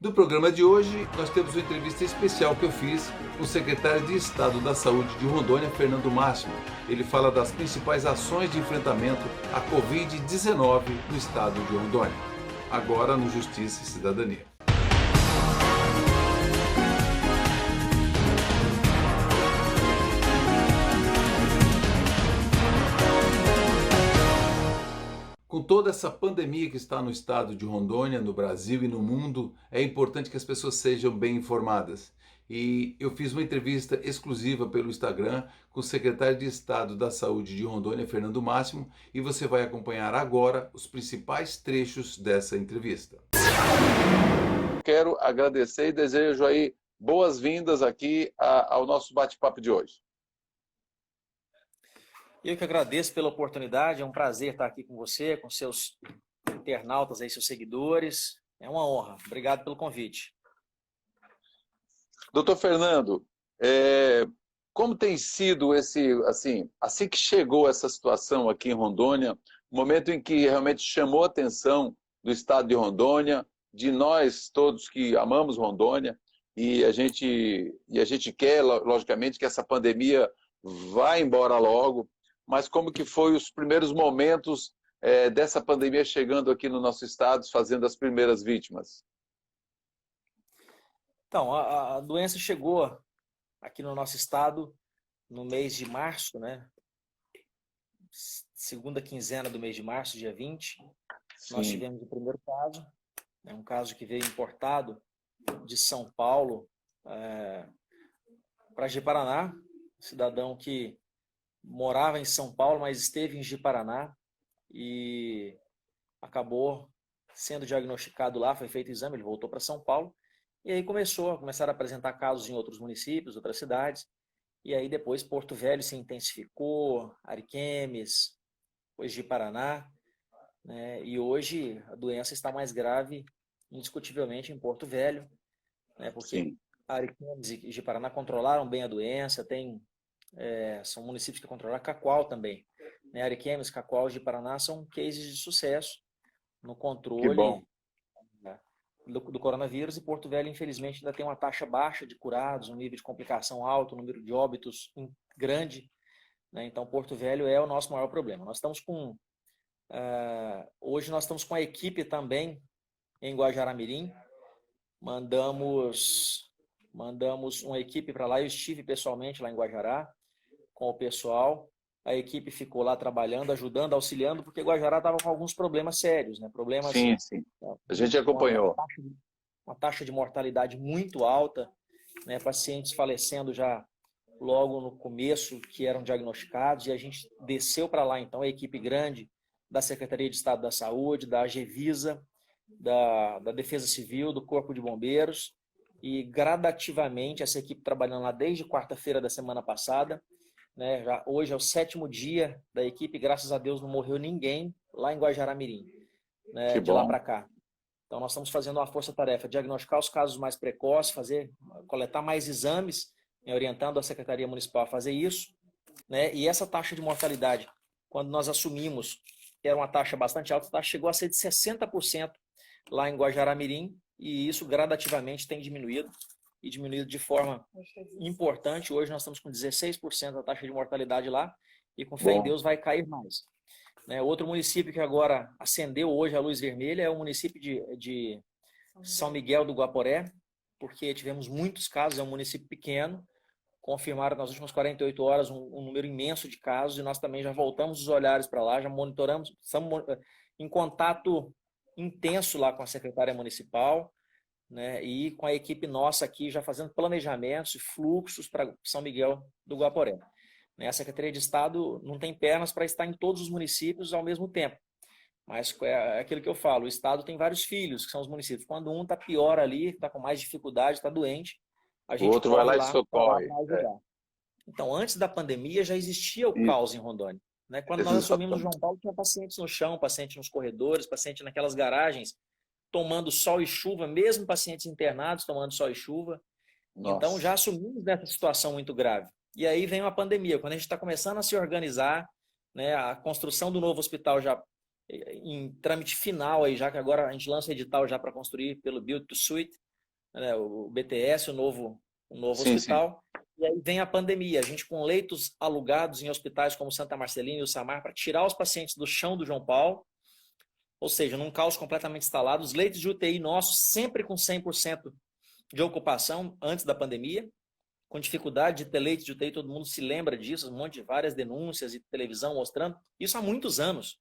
No programa de hoje, nós temos uma entrevista especial que eu fiz com o secretário de Estado da Saúde de Rondônia, Fernando Máximo. Ele fala das principais ações de enfrentamento à Covid-19 no estado de Rondônia. Agora no Justiça e Cidadania. Com toda essa pandemia que está no estado de Rondônia, no Brasil e no mundo, é importante que as pessoas sejam bem informadas. E eu fiz uma entrevista exclusiva pelo Instagram com o secretário de Estado da Saúde de Rondônia, Fernando Máximo, e você vai acompanhar agora os principais trechos dessa entrevista. Quero agradecer e desejo aí boas-vindas aqui ao nosso bate-papo de hoje. Eu que agradeço pela oportunidade, é um prazer estar aqui com você, com seus internautas aí, seus seguidores. É uma honra. Obrigado pelo convite. Doutor Fernando, como tem sido assim que chegou essa situação aqui em Rondônia, momento em que realmente chamou a atenção do estado de Rondônia, de nós todos que amamos Rondônia, e a gente quer, logicamente, que essa pandemia vá embora logo, mas como que foi os primeiros momentos dessa pandemia chegando aqui no nosso estado, fazendo as primeiras vítimas? Então, a doença chegou aqui no nosso estado no mês de março, né? Segunda quinzena do mês de março, dia 20. Sim. Nós tivemos o primeiro caso, um caso que veio importado de São Paulo para Ji-Paraná, cidadão que morava em São Paulo, mas esteve em Ji-Paraná e acabou sendo diagnosticado lá, foi feito o exame, ele voltou para São Paulo e aí começaram a apresentar casos em outros municípios, outras cidades, e aí depois Porto Velho se intensificou, Ariquemes, depois Ji-Paraná, né? E hoje a doença está mais grave, indiscutivelmente, em Porto Velho, né? Porque Sim. Ariquemes e Ji-Paraná controlaram bem a doença, são municípios que controlaram, Cacoal também. Né? Ariquemes, Cacoal e Ji-Paraná são cases de sucesso no controle do coronavírus, e Porto Velho, infelizmente, ainda tem uma taxa baixa de curados, um nível de complicação alto, um número de óbitos grande. Né? Então, Porto Velho é o nosso maior problema. Hoje nós estamos com a equipe também em Guajará-Mirim. Mandamos uma equipe para lá. Eu estive pessoalmente lá em Guajará com o pessoal. A equipe ficou lá trabalhando, ajudando, auxiliando, porque Guajará estava com alguns problemas sérios, né? Sim. A gente acompanhou. Uma taxa de mortalidade muito alta, né? Pacientes falecendo já logo no começo, que eram diagnosticados, e a gente desceu para lá, então, a equipe grande da Secretaria de Estado da Saúde, da AGEVISA, da Defesa Civil, do Corpo de Bombeiros, e gradativamente essa equipe trabalhando lá desde quarta-feira da semana passada, né? Hoje é o 7º dia da equipe, graças a Deus não morreu ninguém lá em Guajará-Mirim, né? De lá para cá. Então nós estamos fazendo uma força-tarefa, diagnosticar os casos mais precoces, coletar mais exames, né? Orientando a Secretaria Municipal a fazer isso, né? E essa taxa de mortalidade, quando nós assumimos que era uma taxa bastante alta, a taxa chegou a ser de 60% lá em Guajará-Mirim, e isso gradativamente tem diminuído, e diminuído de forma importante. Hoje nós estamos com 16% da taxa de mortalidade lá, e com fé em Deus vai cair mais. Né? Outro município que agora acendeu hoje a luz vermelha é o município de São Miguel do Guaporé, porque tivemos muitos casos, é um município pequeno, confirmaram nas últimas 48 horas um número imenso de casos, e nós também já voltamos os olhares para lá, já monitoramos, estamos em contato intenso lá com a secretária municipal, né, e com a equipe nossa aqui já fazendo planejamentos e fluxos para São Miguel do Guaporé. Né, a Secretaria de Estado não tem pernas para estar em todos os municípios ao mesmo tempo, mas é aquilo que eu falo, o Estado tem vários filhos, que são os municípios. Quando um está pior ali, está com mais dificuldade, está doente, a gente o outro vai lá e socorre. para ajudar. Então, antes da pandemia já existia o caos em Rondônia. Né? Quando nós assumimos o João Paulo, tinha pacientes no chão, pacientes nos corredores, pacientes naquelas garagens, tomando sol e chuva, mesmo pacientes internados tomando sol e chuva. Nossa. Então, já assumimos dessa situação muito grave. E aí vem uma pandemia, quando a gente está começando a se organizar, né, a construção do novo hospital já em trâmite final, aí, já que agora a gente lança edital já para construir pelo Build to Suit, né, o BTS, o novo Sim, sim. hospital. E aí vem a pandemia, a gente com leitos alugados em hospitais como Santa Marcelina e o Samar para tirar os pacientes do chão do João Paulo, ou seja, num caos completamente instalado, os leitos de UTI nossos sempre com 100% de ocupação antes da pandemia, com dificuldade de ter leitos de UTI, todo mundo se lembra disso, um monte de várias denúncias e televisão mostrando, isso há muitos anos.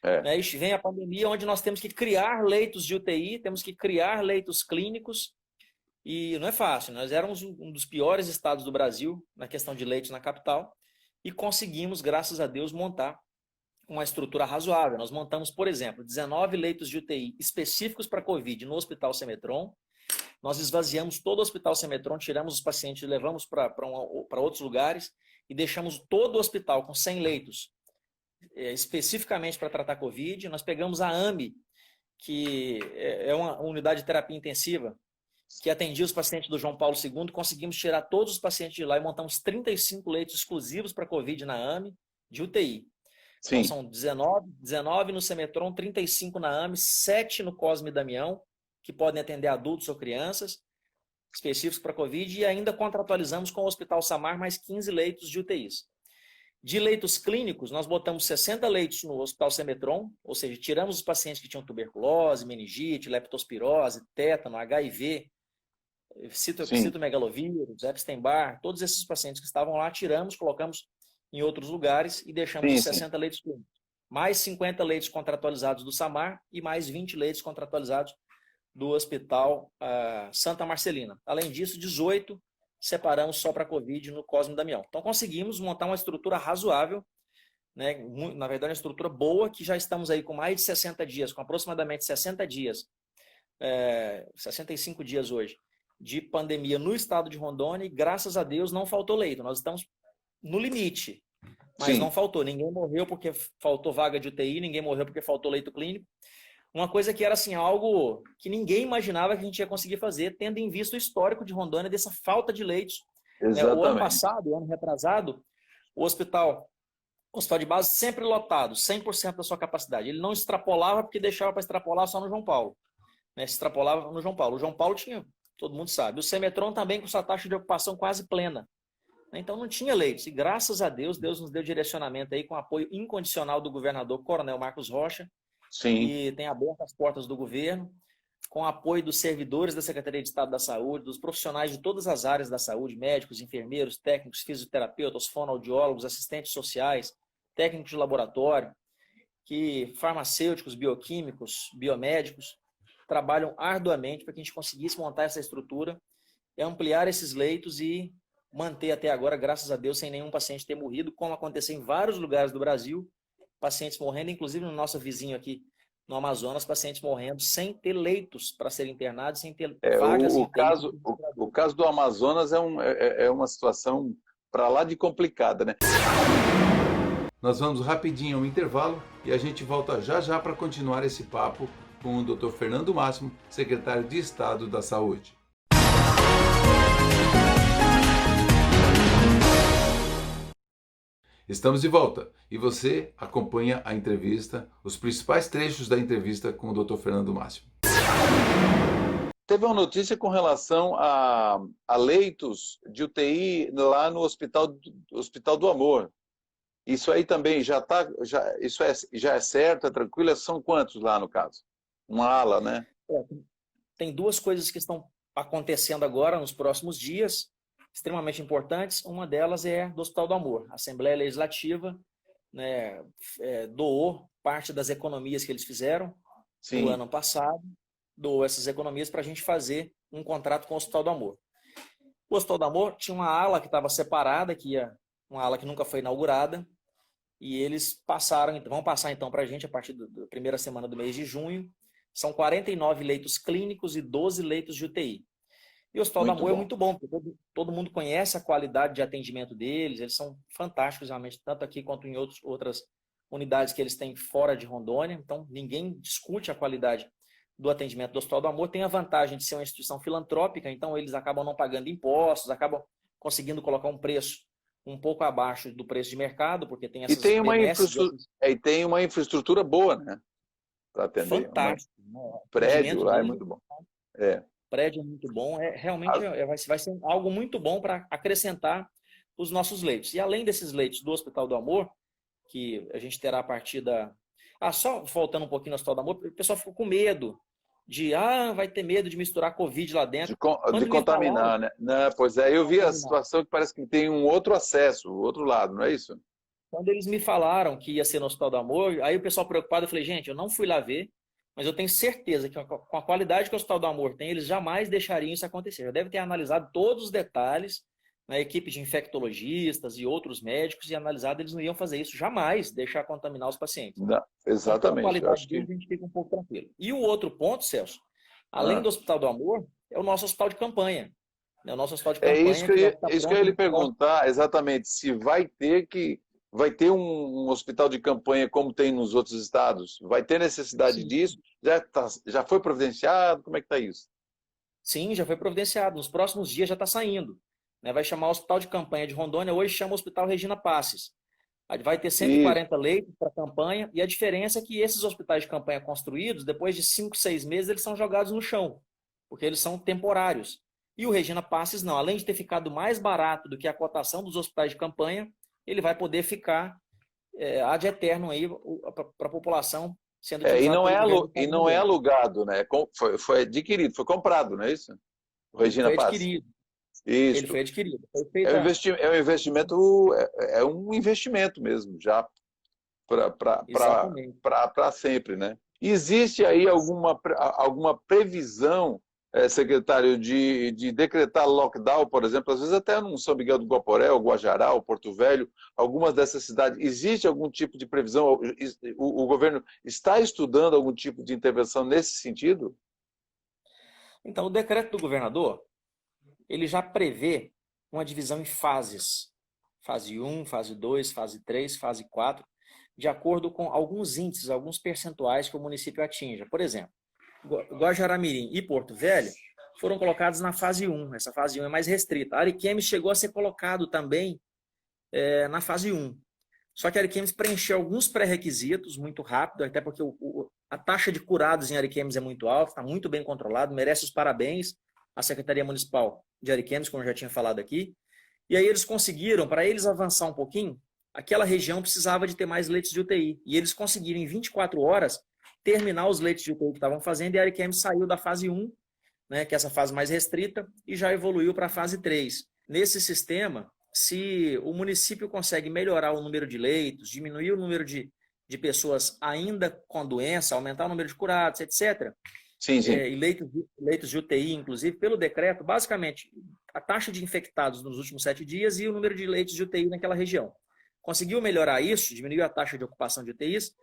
É. E vem a pandemia onde nós temos que criar leitos de UTI, temos que criar leitos clínicos, e não é fácil. Nós éramos um dos piores estados do Brasil na questão de leitos na capital e conseguimos, graças a Deus, montar uma estrutura razoável. Nós montamos, por exemplo, 19 leitos de UTI específicos para Covid no Hospital Semetron. Nós esvaziamos todo o Hospital Semetron, tiramos os pacientes, levamos para outros lugares e deixamos todo o hospital com 100 leitos especificamente para tratar Covid. Nós pegamos a AMI, que é uma unidade de terapia intensiva, que atendia os pacientes do João Paulo II, conseguimos tirar todos os pacientes de lá e montamos 35 leitos exclusivos para Covid na AMI, de UTI. Sim. Então são 19 no Semetron, 35 na AMI, 7 no Cosme Damião, que podem atender adultos ou crianças, específicos para Covid, e ainda contratualizamos com o Hospital Samar mais 15 leitos de UTIs. De leitos clínicos, nós botamos 60 leitos no Hospital Semetron, ou seja, tiramos os pacientes que tinham tuberculose, meningite, leptospirose, tétano, HIV, citomegalovírus, Epstein-Barr, todos esses pacientes que estavam lá, tiramos, colocamos em outros lugares e deixamos os 60 leitos clínicos. Mais 50 leitos contratualizados do Samar e mais 20 leitos contratualizados do Hospital Santa Marcelina. Além disso, 18 separamos só para Covid no Cosme Damião. Então conseguimos montar uma estrutura razoável, né? Na verdade uma estrutura boa, que já estamos aí com mais de 60 dias, com aproximadamente 60 dias, 65 dias hoje, de pandemia no estado de Rondônia, e graças a Deus não faltou leito. Nós estamos no limite, mas não faltou. Ninguém morreu porque faltou vaga de UTI, ninguém morreu porque faltou leito clínico. Uma coisa que era assim, algo que ninguém imaginava que a gente ia conseguir fazer, tendo em vista o histórico de Rondônia, dessa falta de leitos. Exatamente. O ano passado, o ano retrasado, o hospital de base sempre lotado, 100% da sua capacidade. Ele não extrapolava porque deixava para extrapolar só no João Paulo. Se extrapolava no João Paulo. O João Paulo tinha, todo mundo sabe. O Semetron também com sua taxa de ocupação quase plena. Então não tinha leitos. E graças a Deus, Deus nos deu direcionamento aí com apoio incondicional do governador Coronel Marcos Rocha. Sim. E tem aberto as portas do governo, com apoio dos servidores da Secretaria de Estado da Saúde, dos profissionais de todas as áreas da saúde, médicos, enfermeiros, técnicos, fisioterapeutas, fonoaudiólogos, assistentes sociais, técnicos de laboratório, farmacêuticos, bioquímicos, biomédicos, trabalham arduamente para que a gente conseguisse montar essa estrutura, ampliar esses leitos e manter até agora, graças a Deus, sem nenhum paciente ter morrido, como aconteceu em vários lugares do Brasil, pacientes morrendo, inclusive no nosso vizinho aqui no Amazonas, pacientes morrendo sem ter leitos para serem internados, sem ter vagas. O caso do Amazonas é uma situação para lá de complicada, né? Nós vamos rapidinho ao intervalo e a gente volta já já para continuar esse papo com o Dr. Fernando Máximo, secretário de Estado da Saúde. Estamos de volta e você acompanha a entrevista, os principais trechos da entrevista com o Dr. Fernando Máximo. Teve uma notícia com relação a leitos de UTI lá no Hospital do Amor. Isso aí também já é certo, é tranquilo? São quantos lá no caso? Uma ala, né? Tem duas coisas que estão acontecendo agora nos próximos dias, extremamente importantes. Uma delas é do Hospital do Amor. A Assembleia Legislativa, né, doou parte das economias que eles fizeram no ano passado, doou essas economias para a gente fazer um contrato com o Hospital do Amor. O Hospital do Amor tinha uma ala que estava separada, uma ala que nunca foi inaugurada, e eles vão passar então para a gente a partir da primeira semana do mês de junho. São 49 leitos clínicos e 12 leitos de UTI. E o Hospital do Amor é muito bom, porque todo mundo conhece a qualidade de atendimento deles, eles são fantásticos realmente, tanto aqui quanto em outras unidades que eles têm fora de Rondônia. Então ninguém discute a qualidade do atendimento do Hospital do Amor. Tem a vantagem de ser uma instituição filantrópica, então eles acabam não pagando impostos, acabam conseguindo colocar um preço um pouco abaixo do preço de mercado, porque tem essas e tem uma infraestrutura boa, né? Para atender. Fantástico. O prédio lá é muito bom. prédio é muito bom, realmente vai ser algo muito bom para acrescentar os nossos leitos. E além desses leitos do Hospital do Amor, que a gente terá a partir da... só voltando um pouquinho no Hospital do Amor, o pessoal ficou com medo vai ter medo de misturar Covid lá dentro. De contaminar, né? Não, pois é, eu vi a situação que parece que tem um outro acesso, o outro lado, não é isso? Quando eles me falaram que ia ser no Hospital do Amor, aí o pessoal preocupado, eu falei, gente, eu não fui lá ver, mas eu tenho certeza que com a qualidade que o Hospital do Amor tem, eles jamais deixariam isso acontecer. Já deve ter analisado todos os detalhes, na equipe de infectologistas e outros médicos, e analisado, eles não iam fazer isso, jamais deixar contaminar os pacientes. Não, exatamente. Então, a qualidade deles, a gente fica um pouco tranquilo. E o outro ponto, Celso, além do Hospital do Amor, é o nosso hospital de campanha. O nosso hospital de campanha. Isso que eu ia lhe perguntar, exatamente, se vai ter um hospital de campanha como tem nos outros estados? Vai ter necessidade Sim. disso? Já foi providenciado? Como é que está isso? Sim, já foi providenciado. Nos próximos dias já está saindo. Vai chamar o Hospital de Campanha de Rondônia, hoje chama o Hospital Regina Passes. Vai ter 140 leitos para campanha, e a diferença é que esses hospitais de campanha construídos, depois de 5, 6 meses, eles são jogados no chão, porque eles são temporários. E o Regina Passes não, além de ter ficado mais barato do que a cotação dos hospitais de campanha, ele vai poder ficar ad eterno aí para a população, sendo utilizado e não é alugado, né? Foi adquirido, foi comprado, não é isso? O Regina foi Passes. Adquirido. Isso. Ele foi adquirido. É um investimento mesmo, já para sempre, né? Existe aí alguma previsão, secretário, de decretar lockdown, por exemplo, às vezes até no São Miguel do Guaporé, o Guajará, o Porto Velho, algumas dessas cidades, existe algum tipo de previsão? O governo está estudando algum tipo de intervenção nesse sentido? Então, o decreto do governador, ele já prevê uma divisão em fases. Fase 1, fase 2, fase 3, fase 4, de acordo com alguns índices, alguns percentuais que o município atinja. Por exemplo, Guajará-Mirim e Porto Velho foram colocados na fase 1. Essa fase 1 é mais restrita. Ariquemes chegou a ser colocado também na fase 1. Só que Ariquemes preencheu alguns pré-requisitos muito rápido, até porque a taxa de curados em Ariquemes é muito alta, está muito bem controlado, merece os parabéns à Secretaria Municipal de Ariquemes, como eu já tinha falado aqui. E aí eles conseguiram, para eles avançar um pouquinho, aquela região precisava de ter mais leitos de UTI. E eles conseguiram, em 24 horas, terminar os leitos de UTI que estavam fazendo, e a Ariquemes saiu da fase 1, né, que é essa fase mais restrita, e já evoluiu para a fase 3. Nesse sistema, se o município consegue melhorar o número de leitos, diminuir o número de pessoas ainda com doença, aumentar o número de curados, etc., sim. E leitos de UTI, inclusive, pelo decreto, basicamente, a taxa de infectados nos últimos 7 dias e o número de leitos de UTI naquela região. Conseguiu melhorar isso, diminuiu a taxa de ocupação de UTIs,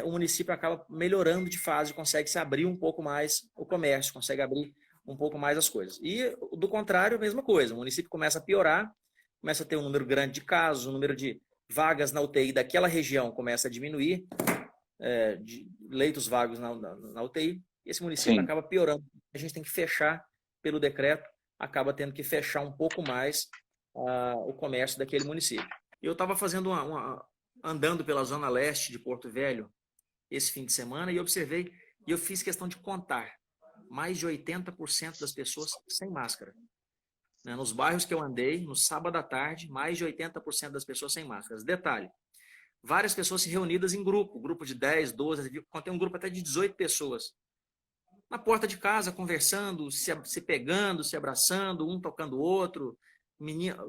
o município acaba melhorando de fase, consegue se abrir um pouco mais o comércio, consegue abrir um pouco mais as coisas. E, do contrário, a mesma coisa, o município começa a piorar, começa a ter um número grande de casos, o número de vagas na UTI daquela região começa a diminuir, de leitos vagos na UTI, e esse município acaba piorando. A gente tem que fechar, pelo decreto, acaba tendo que fechar um pouco mais o comércio daquele município. Eu estava fazendo andando pela zona leste de Porto Velho esse fim de semana e observei, e eu fiz questão de contar, mais de 80% das pessoas sem máscara. Nos bairros que eu andei, no sábado à tarde, mais de 80% das pessoas sem máscaras. Detalhe, várias pessoas se reunidas em grupo de 10, 12, contém um grupo até de 18 pessoas. Na porta de casa, conversando, se pegando, se abraçando, um tocando o outro,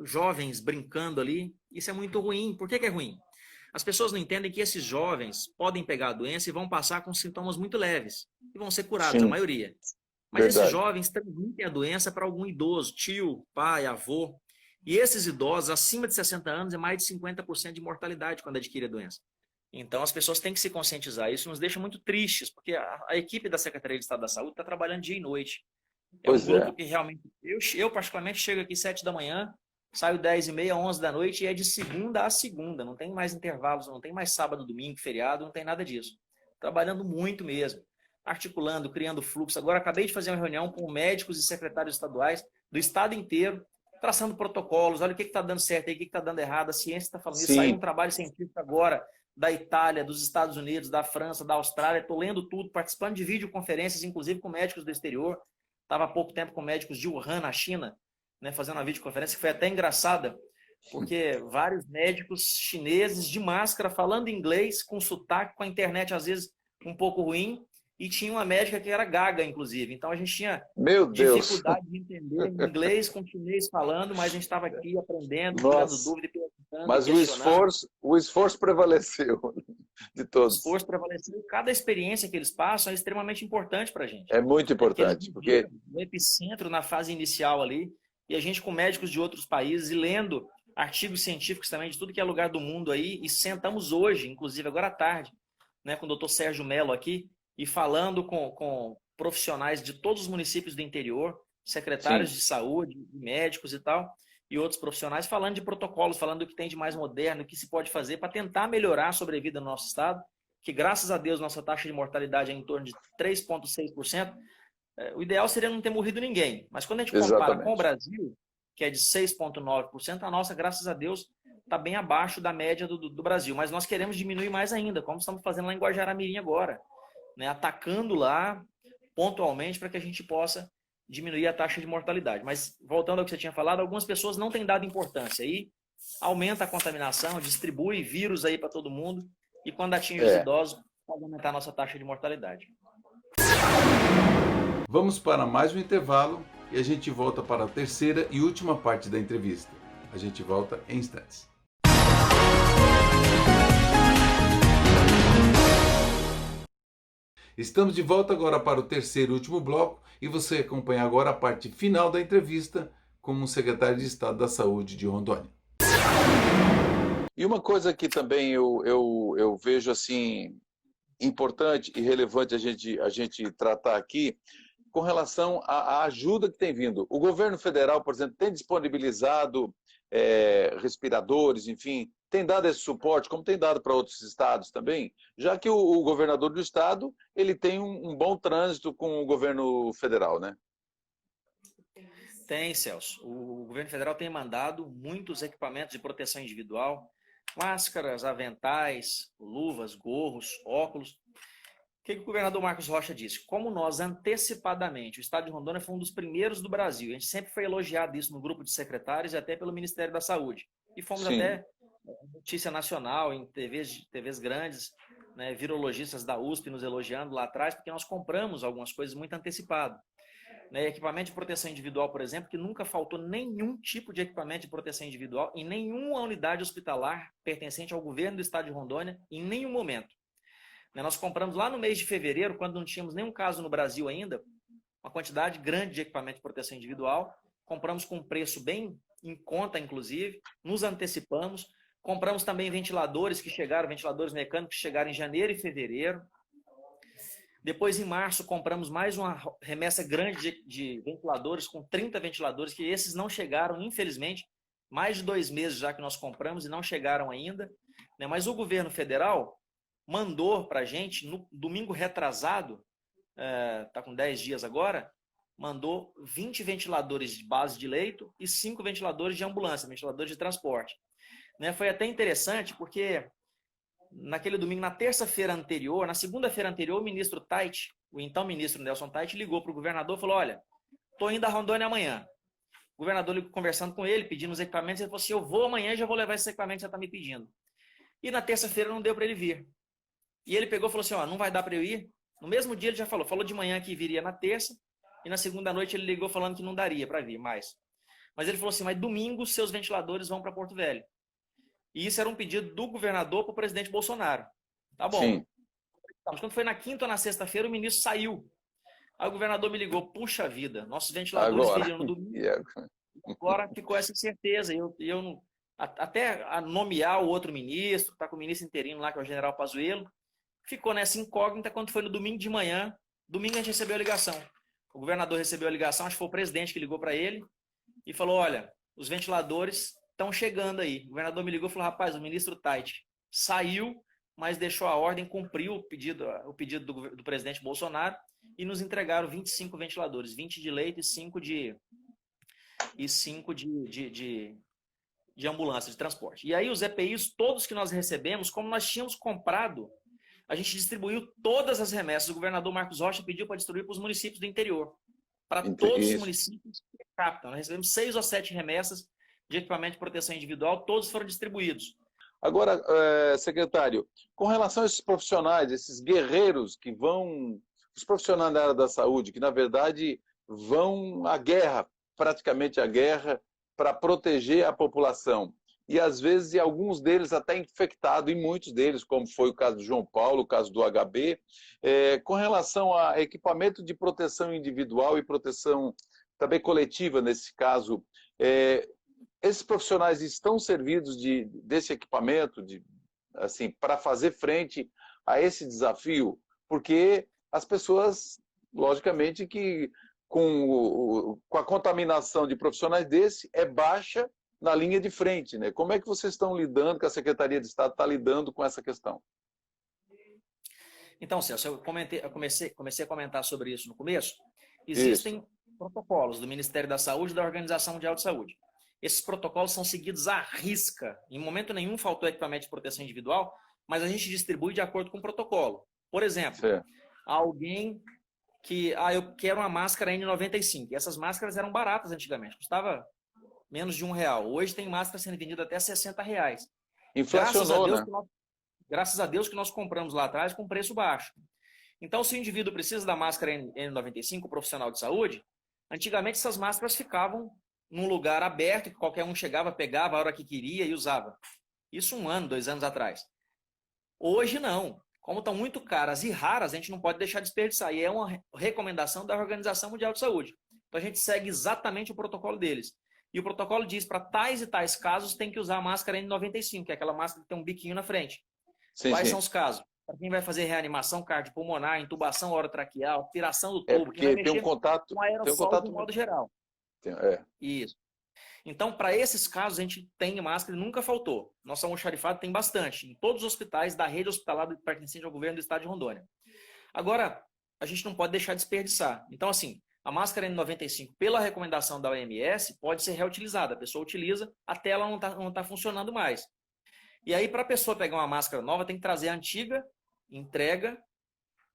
jovens brincando ali. Isso é muito ruim. Por que é ruim? As pessoas não entendem que esses jovens podem pegar a doença e vão passar com sintomas muito leves. E vão ser curados, a maioria. Mas esses jovens transmitem a doença para algum idoso, tio, pai, avô. E esses idosos, acima de 60 anos, é mais de 50% de mortalidade quando adquire a doença. Então, as pessoas têm que se conscientizar. Isso nos deixa muito tristes, porque a equipe da Secretaria de Estado da Saúde está trabalhando dia e noite. Um grupo que realmente... Eu, particularmente, chego aqui 7 da manhã, saio 10h30, 11 da noite, e é de segunda a segunda. Não tem mais intervalos, não tem mais sábado, domingo, feriado, não tem nada disso. Trabalhando muito mesmo. Articulando, criando fluxo. Agora, acabei de fazer uma reunião com médicos e secretários estaduais do estado inteiro, traçando protocolos. Olha o que está dando certo aí, o que está dando errado. A ciência está falando isso. Saiu um trabalho científico agora da Itália, dos Estados Unidos, da França, da Austrália. Estou lendo tudo, participando de videoconferências, inclusive com médicos do exterior. Estava há pouco tempo com médicos de Wuhan, na China, né, fazendo uma videoconferência que foi até engraçada, porque vários médicos chineses de máscara, falando inglês, com sotaque, com a internet às vezes um pouco ruim, e tinha uma médica que era gaga, inclusive. Então a gente tinha Meu Deus! dificuldade de entender inglês com chinês falando, mas a gente estava aqui aprendendo, tirando Nossa! dúvida, perguntando, Mas o esforço prevaleceu de o todos. esforço prevaleceu. Cada experiência que eles passam é extremamente importante para a gente. É muito Porque eles importante, porque viveram no epicentro, na fase inicial ali, e a gente com médicos de outros países e lendo artigos científicos também de tudo que é lugar do mundo aí, e sentamos hoje, inclusive agora à tarde, né, com o Dr. Sérgio Mello aqui, e falando com profissionais de todos os municípios do interior, secretários sim, de saúde, médicos e tal, e outros profissionais, falando de protocolos, falando do que tem de mais moderno, o que se pode fazer para tentar melhorar a sobrevida no nosso estado, que graças a Deus nossa taxa de mortalidade é em torno de 3,6%. O ideal seria não ter morrido ninguém, mas quando a gente compara com o exatamente. Brasil, que é de 6,9%, a nossa, graças a Deus, está bem abaixo da média do Brasil, mas nós queremos diminuir mais ainda, como estamos fazendo lá em Guajará-Mirim agora, né, atacando lá pontualmente para que a gente possa diminuir a taxa de mortalidade. Mas, voltando ao que você tinha falado, algumas pessoas não têm dado importância. Aí aumenta a contaminação, distribui vírus aí para todo mundo, e quando atinge os É. idosos, pode aumentar a nossa taxa de mortalidade. Vamos para mais um intervalo e a gente volta para a terceira e última parte da entrevista. A gente volta em instantes. Estamos de volta agora para o terceiro e último bloco e você acompanha agora a parte final da entrevista com o secretário de Estado da Saúde de Rondônia. E uma coisa que também eu vejo assim importante e relevante a gente tratar aqui, com relação à ajuda que tem vindo. O governo federal, por exemplo, tem disponibilizado respiradores, enfim, tem dado esse suporte, como tem dado para outros estados também, já que o governador do estado ele tem um bom trânsito com o governo federal, né? Tem, Celso. O governo federal tem mandado muitos equipamentos de proteção individual, máscaras, aventais, luvas, gorros, óculos. O que o governador Marcos Rocha disse? Como nós, antecipadamente, o estado de Rondônia foi um dos primeiros do Brasil, a gente sempre foi elogiado isso no grupo de secretários e até pelo Ministério da Saúde. E fomos Sim. até notícia nacional, em TVs grandes, né, virologistas da USP nos elogiando lá atrás, porque nós compramos algumas coisas muito antecipado. Né, equipamento de proteção individual, por exemplo, que nunca faltou nenhum tipo de equipamento de proteção individual em nenhuma unidade hospitalar pertencente ao governo do estado de Rondônia, em nenhum momento. Nós compramos lá no mês de fevereiro, quando não tínhamos nenhum caso no Brasil ainda, uma quantidade grande de equipamento de proteção individual, compramos com um preço bem em conta, inclusive, nos antecipamos, compramos também ventiladores mecânicos que chegaram em janeiro e fevereiro. Depois, em março, compramos mais uma remessa grande de ventiladores, com 30 ventiladores, que esses não chegaram, infelizmente, mais de 2 meses já que nós compramos e não chegaram ainda. Mas o governo federal mandou para a gente, no domingo retrasado, está com 10 dias agora, mandou 20 ventiladores de base de leito e 5 ventiladores de ambulância, ventiladores de transporte. Foi até interessante porque naquele domingo, na terça-feira anterior, na segunda-feira anterior, o ministro Tait, o então ministro Nelson Tait, ligou para o governador e falou: olha, estou indo a Rondônia amanhã. O governador, conversando com ele, pedindo os equipamentos, ele falou assim: eu vou amanhã e já vou levar esses equipamentos que você está me pedindo. E na terça-feira não deu para ele vir. E ele pegou e falou assim: ó, não vai dar para eu ir. No mesmo dia ele já falou de manhã que viria na terça, e na segunda noite ele ligou falando que não daria para vir mais. Mas ele falou assim: mas domingo seus ventiladores vão para Porto Velho. E isso era um pedido do governador para o presidente Bolsonaro. Tá bom. Sim. Mas quando foi na quinta ou na sexta-feira, o ministro saiu. Aí o governador me ligou: puxa vida, nossos ventiladores viriam no domingo. Agora ficou essa incerteza. Eu não, até a nomear o outro ministro, está com o ministro interino lá, que é o general Pazuello, ficou nessa incógnita. Quando foi no domingo de manhã, domingo a gente recebeu a ligação. O governador recebeu a ligação, acho que foi o presidente que ligou para ele e falou: olha, os ventiladores estão chegando aí. O governador me ligou e falou: rapaz, o ministro Tait saiu, mas deixou a ordem, cumpriu o pedido do presidente Bolsonaro e nos entregaram 25 ventiladores, 20 de leito e 5 de ambulância, de transporte. E aí os EPIs, todos que nós recebemos, como nós tínhamos comprado, a gente distribuiu todas as remessas. O governador Marcos Rocha pediu para distribuir para os municípios do interior. para todos os Isso. municípios que captam. Nós recebemos 6 ou 7 remessas de equipamento de proteção individual, todos foram distribuídos. Agora, secretário, com relação a esses profissionais, esses guerreiros que vão, os profissionais da área da saúde, que na verdade vão à guerra, praticamente à guerra, para proteger a população. E às vezes, alguns deles até infectados, e muitos deles, como foi o caso do João Paulo, o caso do HB, com relação a equipamento de proteção individual e proteção também coletiva, nesse caso, esses profissionais estão servidos desse equipamento assim, para fazer frente a esse desafio? Porque as pessoas, logicamente, que com a contaminação de profissionais desse é baixa na linha de frente, né? Como é que vocês estão lidando, que a Secretaria de Estado está lidando com essa questão? Então, Celso, eu comecei a comentar sobre isso no começo. Existem protocolos do Ministério da Saúde e da Organização Mundial de Saúde. Esses protocolos são seguidos à risca. Em momento nenhum faltou equipamento de proteção individual, mas a gente distribui de acordo com o protocolo. Por exemplo, alguém que, eu quero uma máscara N95. E essas máscaras eram baratas antigamente, custava menos de R$1. Hoje tem máscara sendo vendida até R$60. Inflacionou, né? Graças a Deus que nós compramos lá atrás com preço baixo. Então, se o indivíduo precisa da máscara N95, o profissional de saúde, antigamente essas máscaras ficavam num lugar aberto, que qualquer um chegava, pegava a hora que queria e usava. Isso 1 ano, 2 anos atrás. Hoje não. Como estão muito caras e raras, a gente não pode deixar de desperdiçar. E é uma recomendação da Organização Mundial de Saúde. Então a gente segue exatamente o protocolo deles. E o protocolo diz, para tais e tais casos, tem que usar a máscara N95, que é aquela máscara que tem um biquinho na frente. Quais são os casos? Para quem vai fazer reanimação cardiopulmonar, intubação orotraqueal, aspiração do tubo, porque tem um contato, com aerossol de modo geral. Isso. Então, para esses casos, a gente tem máscara e nunca faltou. Nosso almoxarifado tem bastante, em todos os hospitais da rede hospitalar pertencente ao governo do estado de Rondônia. Tá. A gente não pode deixar de desperdiçar. Então, assim, a máscara N95, pela recomendação da OMS, pode ser reutilizada. A pessoa utiliza até ela não tá funcionando mais. E aí, para a pessoa pegar uma máscara nova, tem que trazer a antiga, entrega,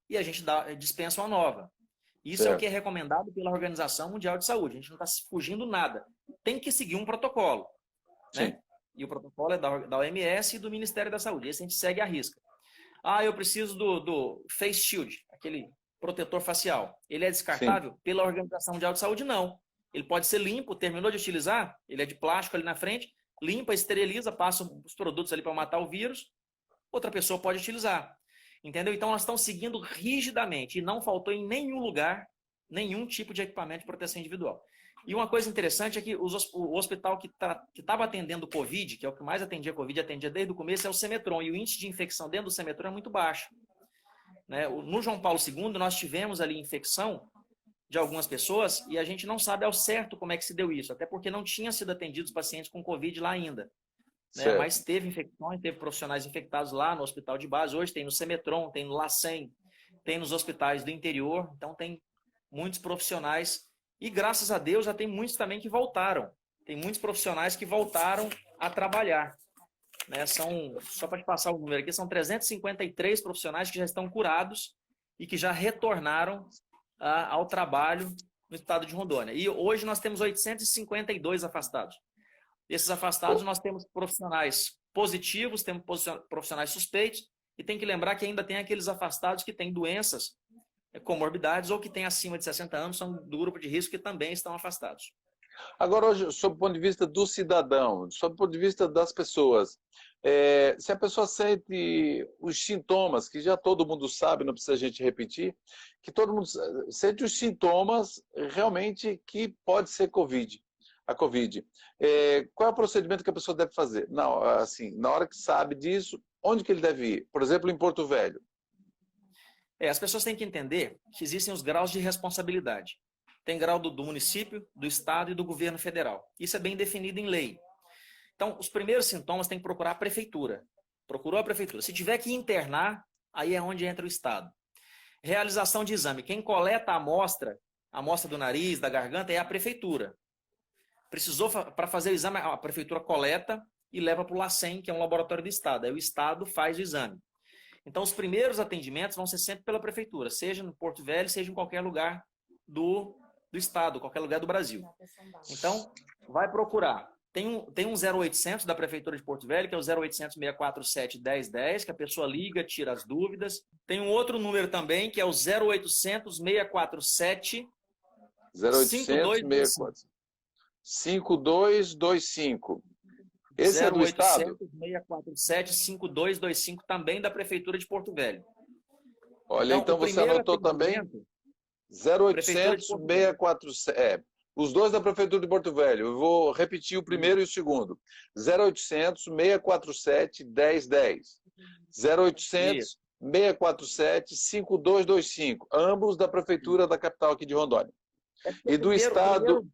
e a gente dispensa uma nova. Isso é o que é recomendado pela Organização Mundial de Saúde. A gente não está fugindo nada. Tem que seguir um protocolo. Né? E o protocolo é da OMS e do Ministério da Saúde. Esse a gente segue à risca. Eu preciso do Face Shield, aquele protetor facial. Ele é descartável? Pela Organização Mundial de Saúde, não. Ele pode ser limpo, terminou de utilizar, ele é de plástico ali na frente, limpa, esteriliza, passa os produtos ali para matar o vírus, outra pessoa pode utilizar. Entendeu? Então, nós estamos seguindo rigidamente e não faltou em nenhum lugar nenhum tipo de equipamento de proteção individual. E uma coisa interessante é que o hospital que estava atendendo o Covid, que é o que mais atendia Covid, atendia desde o começo, é o Semetron. E o índice de infecção dentro do Semetron é muito baixo. Né? No João Paulo II, nós tivemos ali infecção de algumas pessoas e a gente não sabe ao certo como é que se deu isso, até porque não tinham sido atendidos pacientes com Covid lá ainda. Né? Mas teve infecções, teve profissionais infectados lá no hospital de base. Hoje tem no Semetron, tem no LACEN, tem nos hospitais do interior. Então tem muitos profissionais e graças a Deus já tem muitos também que voltaram. Tem muitos profissionais que voltaram a trabalhar. Né? Só para te passar o número aqui, são 353 profissionais que já estão curados e que já retornaram ao trabalho no estado de Rondônia. E hoje nós temos 852 afastados. Desses afastados, nós temos profissionais positivos, temos profissionais suspeitos, e tem que lembrar que ainda tem aqueles afastados que têm doenças, comorbidades, ou que têm acima de 60 anos, são do grupo de risco que também estão afastados. Agora, hoje, sob o ponto de vista do cidadão, sob o ponto de vista das pessoas, se a pessoa sente os sintomas, que já todo mundo sabe, não precisa a gente repetir, que todo mundo sente os sintomas realmente que pode ser a Covid. Qual é o procedimento que a pessoa deve fazer? Não, assim, na hora que sabe disso, onde que ele deve ir? Por exemplo, em Porto Velho. As pessoas têm que entender que existem os graus de responsabilidade. Tem grau do município, do estado e do governo federal. Isso é bem definido em lei. Então, os primeiros sintomas tem que procurar a prefeitura. Procurou a prefeitura. Se tiver que internar, aí é onde entra o estado. Realização de exame. Quem coleta a amostra do nariz, da garganta, é a prefeitura. Precisou, para fazer o exame, a prefeitura coleta e leva para o LACEN, que é um laboratório do estado. Aí o estado faz o exame. Então, os primeiros atendimentos vão ser sempre pela prefeitura, seja no Porto Velho, seja em qualquer lugar do do estado, qualquer lugar do Brasil. Então, vai procurar. Tem um 0800 da Prefeitura de Porto Velho, que é o 0800 647 1010, que a pessoa liga, tira as dúvidas. Tem um outro número também, que é o 0800 647 5225. Esse é do Estado? 0800-647-5225, também da Prefeitura de Porto Velho. Olha, então você anotou também? 0800-647. Os dois da Prefeitura de Porto Velho. Eu vou repetir o primeiro e o segundo. 0800-647-1010. 0800-647-5225. Ambos da Prefeitura da capital aqui de Rondônia. E do Estado...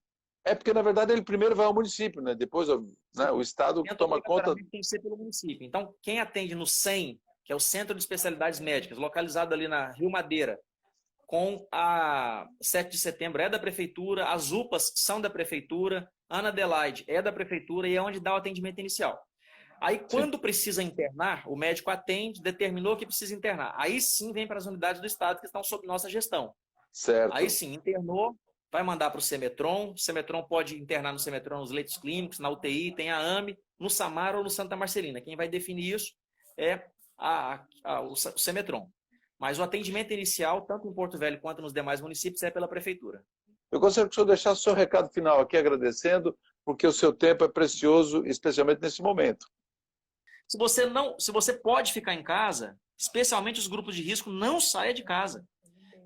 É porque, na verdade, ele primeiro vai ao município, né? Depois, né, o Estado toma conta... Tem que ser pelo município. Então, quem atende no CEM, que é o Centro de Especialidades Médicas, localizado ali na Rio Madeira, com a 7 de setembro, é da Prefeitura, as UPAs são da Prefeitura, Ana Adelaide é da Prefeitura e é onde dá o atendimento inicial. Aí, quando precisa internar, o médico atende, determinou que precisa internar. Aí sim vem para as unidades do Estado que estão sob nossa gestão. Certo. Aí sim, internou, vai mandar para o Semetron. O Semetron pode internar no Semetron nos leitos clínicos, na UTI, tem a AME, no Samar ou no Santa Marcelina. Quem vai definir isso é o Semetron. Mas o atendimento inicial, tanto em Porto Velho quanto nos demais municípios, é pela Prefeitura. Eu gostaria que o senhor deixasse o seu recado final aqui, agradecendo, porque o seu tempo é precioso, especialmente nesse momento. Se você pode ficar em casa, especialmente os grupos de risco, não saia de casa.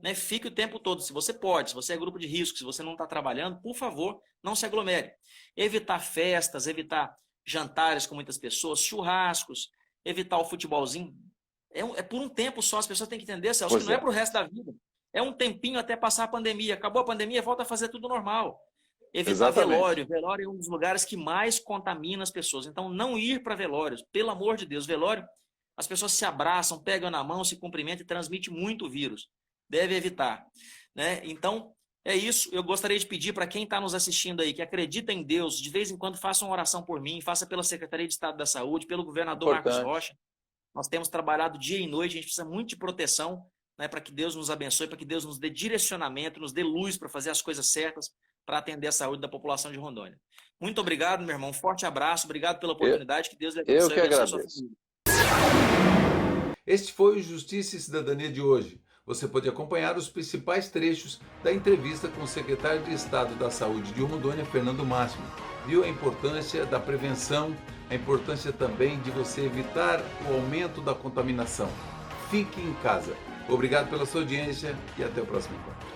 Né? Fique o tempo todo. Se você pode, se você é grupo de risco, se você não está trabalhando, por favor, não se aglomere. Evitar festas, evitar jantares com muitas pessoas, churrascos, evitar o futebolzinho. É por um tempo só, as pessoas têm que entender, Celso, que não é para o resto da vida. É um tempinho até passar a pandemia. Acabou a pandemia, volta a fazer tudo normal. Evitar velório. Velório é um dos lugares que mais contamina as pessoas. Então, não ir para velórios. Pelo amor de Deus, velório, as pessoas se abraçam, pegam na mão, se cumprimentam e transmite muito vírus. Deve evitar. Né? Então, é isso. Eu gostaria de pedir para quem está nos assistindo aí, que acredita em Deus, de vez em quando faça uma oração por mim, faça pela Secretaria de Estado da Saúde, pelo governador Marcos Rocha. Nós temos trabalhado dia e noite, a gente precisa muito de proteção, né, para que Deus nos abençoe, para que Deus nos dê direcionamento, nos dê luz para fazer as coisas certas, para atender a saúde da população de Rondônia. Muito obrigado, meu irmão. Um forte abraço. Obrigado pela oportunidade. Que Deus lhe abençoe. Eu que agradeço. Este foi o Justiça e Cidadania de hoje. Você pode acompanhar os principais trechos da entrevista com o secretário de Estado da Saúde de Rondônia, Fernando Máximo. Viu a importância da prevenção, a importância também de você evitar o aumento da contaminação. Fique em casa. Obrigado pela sua audiência e até o próximo encontro.